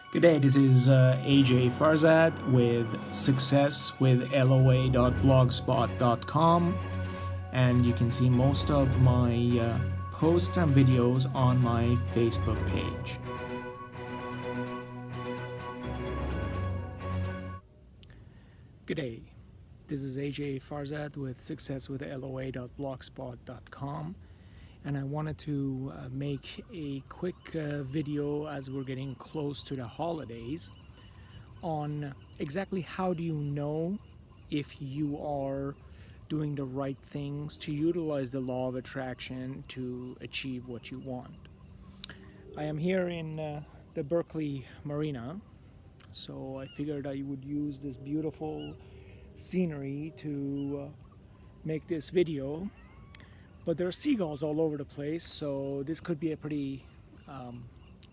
Good day, this is a.j.farzad with successwithloa.blogspot.com, and you can see most of my posts and videos on my Facebook page. Good day, this is a.j.farzad with successwithloa.blogspot.com, and I wanted to make a quick video as we're getting close to the holidays on exactly how do you know if you are doing the right things to utilize the law of attraction to achieve what you want. I am here in the Berkeley Marina, so I figured I would use this beautiful scenery to make this video. But there are seagulls all over the place, so this could be a pretty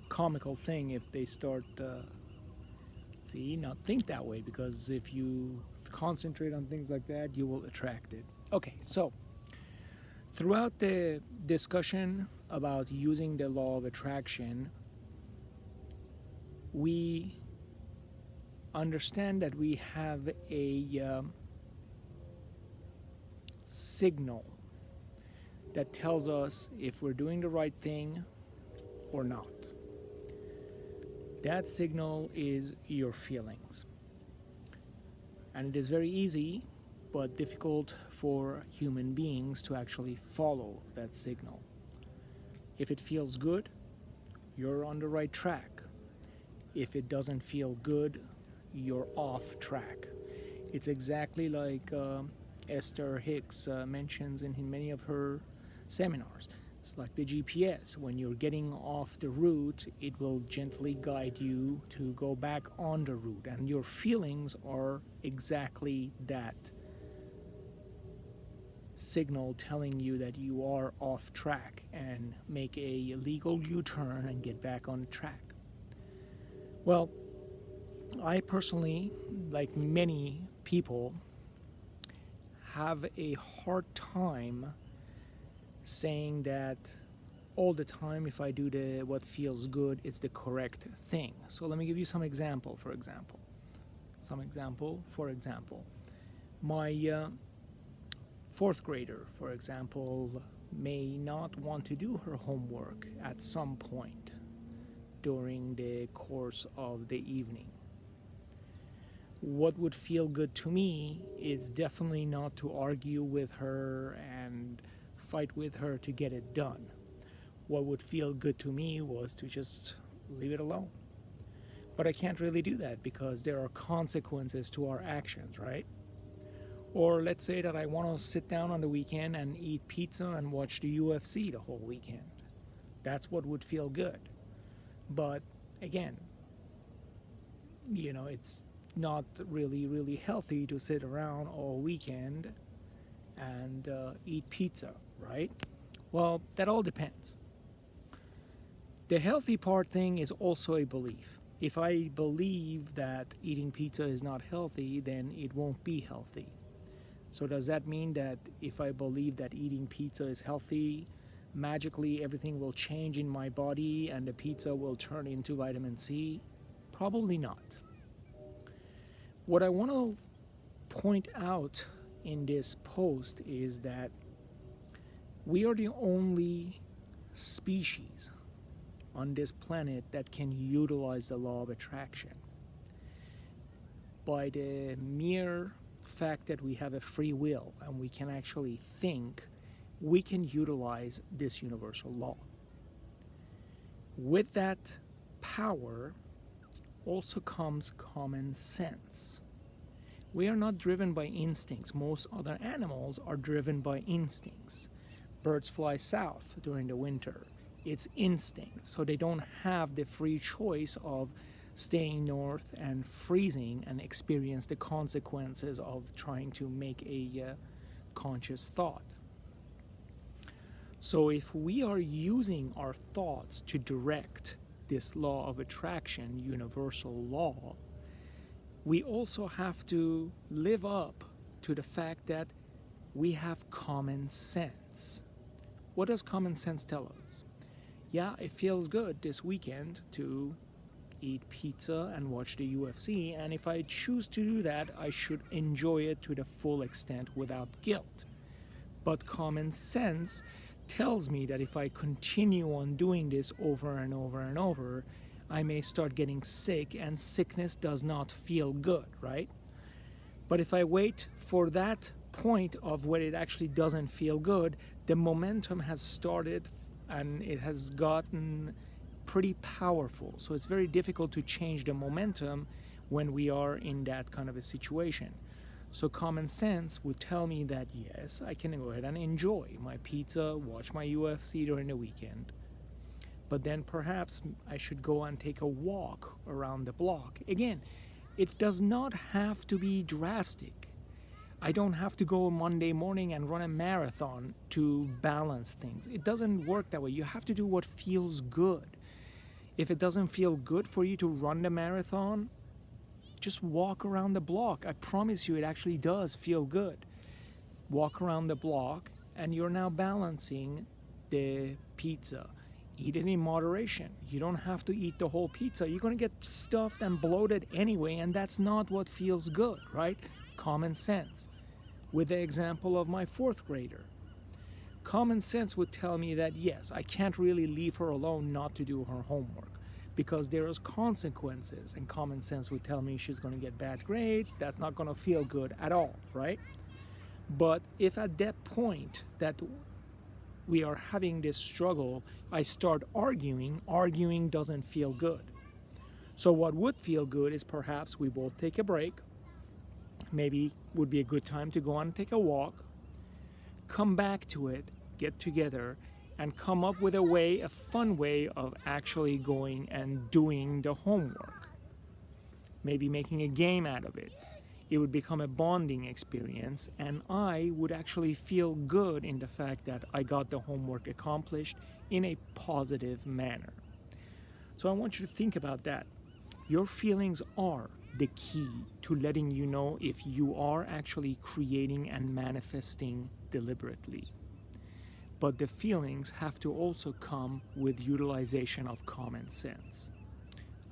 comical thing if they start, not think that way, because if you concentrate on things like that, you will attract it. Okay, so throughout the discussion about using the law of attraction, we understand that we have a signal that tells us if we're doing the right thing or not. That signal is your feelings. And it is very easy but difficult for human beings to actually follow that signal. If it feels good, you're on the right track. If it doesn't feel good, you're off track. It's exactly like Esther Hicks mentions in many of her seminars. It's like the GPS. When you're getting off the route, it will gently guide you to go back on the route, and your feelings are exactly that signal telling you that you are off track, and make a legal U-turn and get back on track. Well, I personally, like many people, have a hard time saying that all the time if I do what feels good, it's the correct thing. So let me give you some example. For example, my fourth grader, for example, may not want to do her homework at some point during the course of the evening. What would feel good to me is definitely not to argue with her and fight with her to get it done. What would feel good to me was to just leave it alone. But I can't really do that because there are consequences to our actions, right? Or let's say that I want to sit down on the weekend and eat pizza and watch the UFC the whole weekend. That's what would feel good. But again, it's not really healthy to sit around all weekend and eat pizza, right? Well, that all depends. The healthy part thing is also a belief. If I believe that eating pizza is not healthy, then it won't be healthy. So does that mean that if I believe that eating pizza is healthy, magically everything will change in my body and the pizza will turn into vitamin C? Probably not. What I want to point out in this post is that we are the only species on this planet that can utilize the law of attraction. By the mere fact that we have a free will and we can actually think, we can utilize this universal law. With that power also comes common sense. We are not driven by instincts. Most other animals are driven by instincts. Birds fly south during the winter. It's instinct. So they don't have the free choice of staying north and freezing and experience the consequences of trying to make a conscious thought. So if we are using our thoughts to direct this law of attraction, universal law, we also have to live up to the fact that we have common sense. What does common sense tell us? Yeah, it feels good this weekend to eat pizza and watch the UFC, and if I choose to do that, I should enjoy it to the full extent without guilt. But common sense tells me that if I continue on doing this over and over and over, I may start getting sick, and sickness does not feel good, right? But if I wait for that point of where it actually doesn't feel good, the momentum has started and it has gotten pretty powerful. So it's very difficult to change the momentum when we are in that kind of a situation. So common sense would tell me that yes, I can go ahead and enjoy my pizza, watch my UFC during the weekend. But then perhaps I should go and take a walk around the block. Again, it does not have to be drastic. I don't have to go Monday morning and run a marathon to balance things. It doesn't work that way. You have to do what feels good. If it doesn't feel good for you to run the marathon, just walk around the block. I promise you it actually does feel good. Walk around the block and you're now balancing the pizza. Eat it in moderation. You don't have to eat the whole pizza. You're going to get stuffed and bloated anyway, and that's not what feels good, right? Common sense. With the example of my fourth grader, common sense would tell me that yes, I can't really leave her alone not to do her homework because there's consequences, and common sense would tell me she's going to get bad grades. That's not going to feel good at all, right? But if at that point that we are having this struggle, I start arguing doesn't feel good. So what would feel good is perhaps we both take a break. Maybe would be a good time to go and take a walk, come back to it, get together, and come up with a fun way of actually going and doing the homework. Maybe making a game out of it. It would become a bonding experience, and I would actually feel good in the fact that I got the homework accomplished in a positive manner. So I want you to think about that. Your feelings are the key to letting you know if you are actually creating and manifesting deliberately. But the feelings have to also come with utilization of common sense.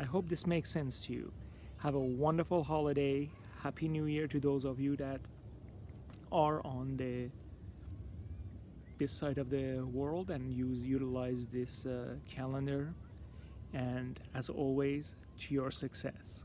I hope this makes sense to you. Have a wonderful holiday. Happy New Year to those of you that are on this side of the world and utilize this calendar. And as always, to your success.